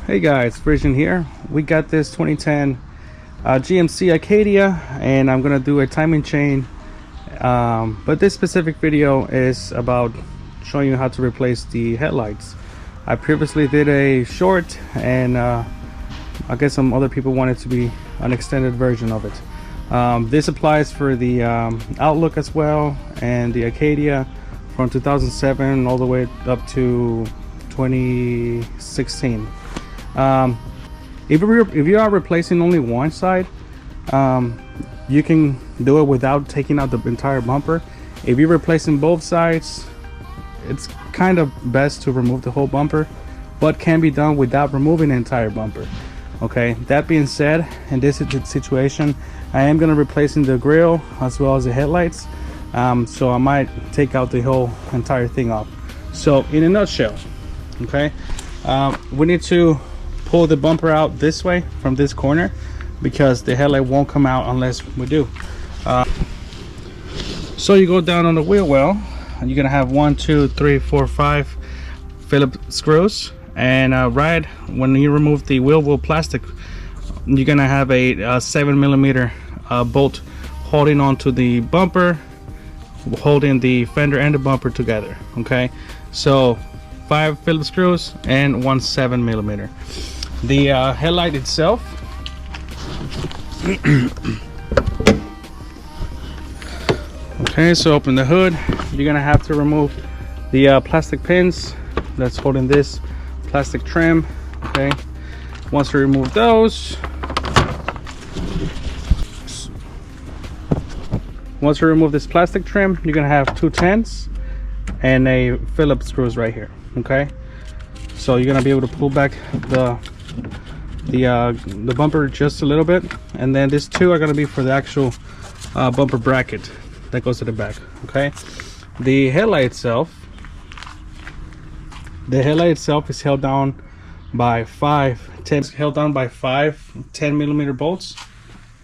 Hey guys, Vision here. We got this 2010 GMC Acadia, and I'm gonna do a timing chain. But this specific video is about showing you how to replace the headlights. I previously did a short, and I guess some other people wanted to be an extended version of it. This applies for the Outlook as well, and the Acadia from 2007 all the way up to 2016. If you are replacing only one side, you can do it without taking out the entire bumper. If you're replacing both sides, it's kind of best to remove the whole bumper, but can be done without removing the entire bumper. Okay, that being said, in this situation, I am going to replacing the grille as well as the headlights, so I might take out the whole entire thing off. So in a nutshell, okay, we need to pull the bumper out this way from this corner, because the headlight won't come out unless we do. So you go down on the wheel well, and you're gonna have 1, 2, 3, 4, 5 Phillips screws, and right when you remove the wheel well plastic, you're gonna have a 7mm bolt holding onto the bumper, holding the fender and the bumper together. Okay, so 5 Phillips screws and 1 7mm. The headlight itself, okay, so open the hood. You're gonna have to remove the plastic pins that's holding this plastic trim. Okay, once you remove those, once you remove this plastic trim, you're gonna have 2 10s and a Phillips screws right here. Okay, so you're gonna be able to pull back the bumper just a little bit, and then these 2 are going to be for the actual bumper bracket that goes to the back. Okay, the headlight itself is held down by 5 10mm bolts,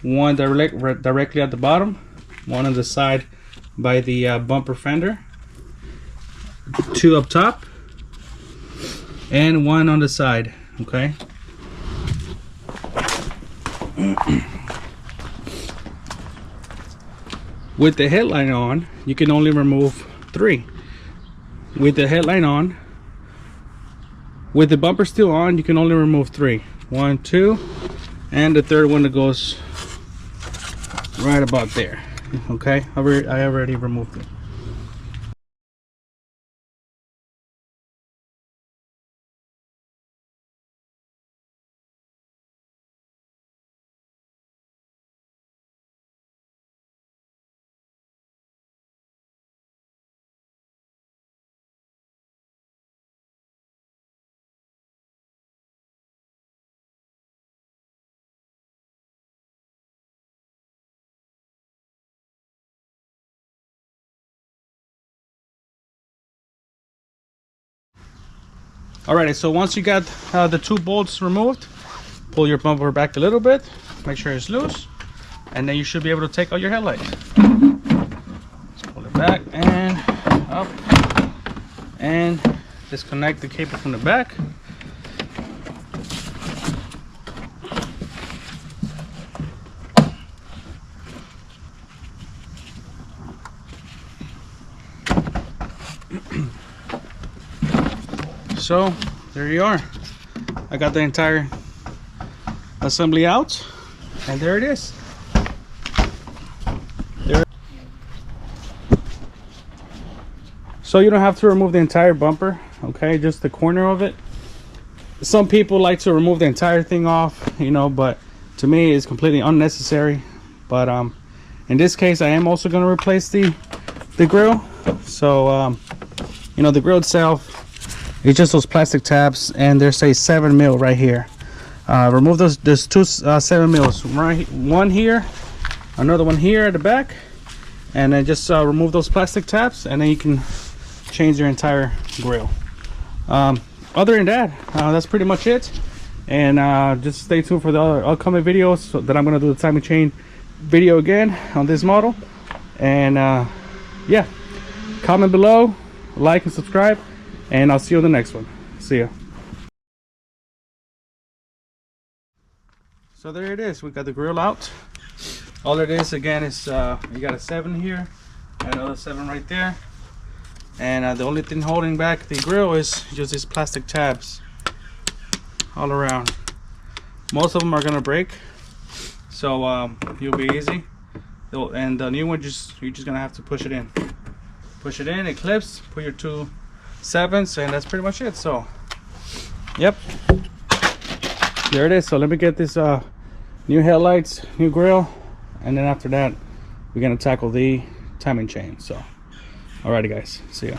one directly at the bottom, one on the side by the bumper fender, 2 up top, and 1 on the side. Okay, with the headlight on, you can only remove 3. With the headlight on, with the bumper still on, you can only remove 3. 1, 2, and the third one that goes right about there. Okay, I already removed it. Alrighty, so once you got the 2 bolts removed, pull your bumper back a little bit, make sure it's loose, and then you should be able to take out your headlight. Just pull it back and up, and disconnect the cable from the back. So there you are. I got the entire assembly out, and there it is. So you don't have to remove the entire bumper, okay, just the corner of it. Some people like to remove the entire thing off, you know, but to me it's completely unnecessary. But in this case, I am also going to replace the grill. So you know, the grill itself, it's just those plastic tabs, and there's a 7mm right here. Remove those. There's 2 7mm, right, one here, another one here at the back, and then just remove those plastic tabs, and then you can change your entire grill. Other than that, that's pretty much it. And just stay tuned for the other upcoming videos that I'm going to do the timing chain video again on this model. And yeah, comment below, like and subscribe, and I'll see you on the next one. See ya. So there it is. We got the grill out. All it is again is you got a 7 here, and another 7 right there, and the only thing holding back the grill is just these plastic tabs all around. Most of them are gonna break, so you'll be easy. And the new one, you're just gonna have to push it in. Push it in, it clips. Put your 2 7s, and that's pretty much it. So, yep, there it is. So let me get this new headlights, new grill, and then after that we're gonna tackle the timing chain. So alrighty guys, see ya.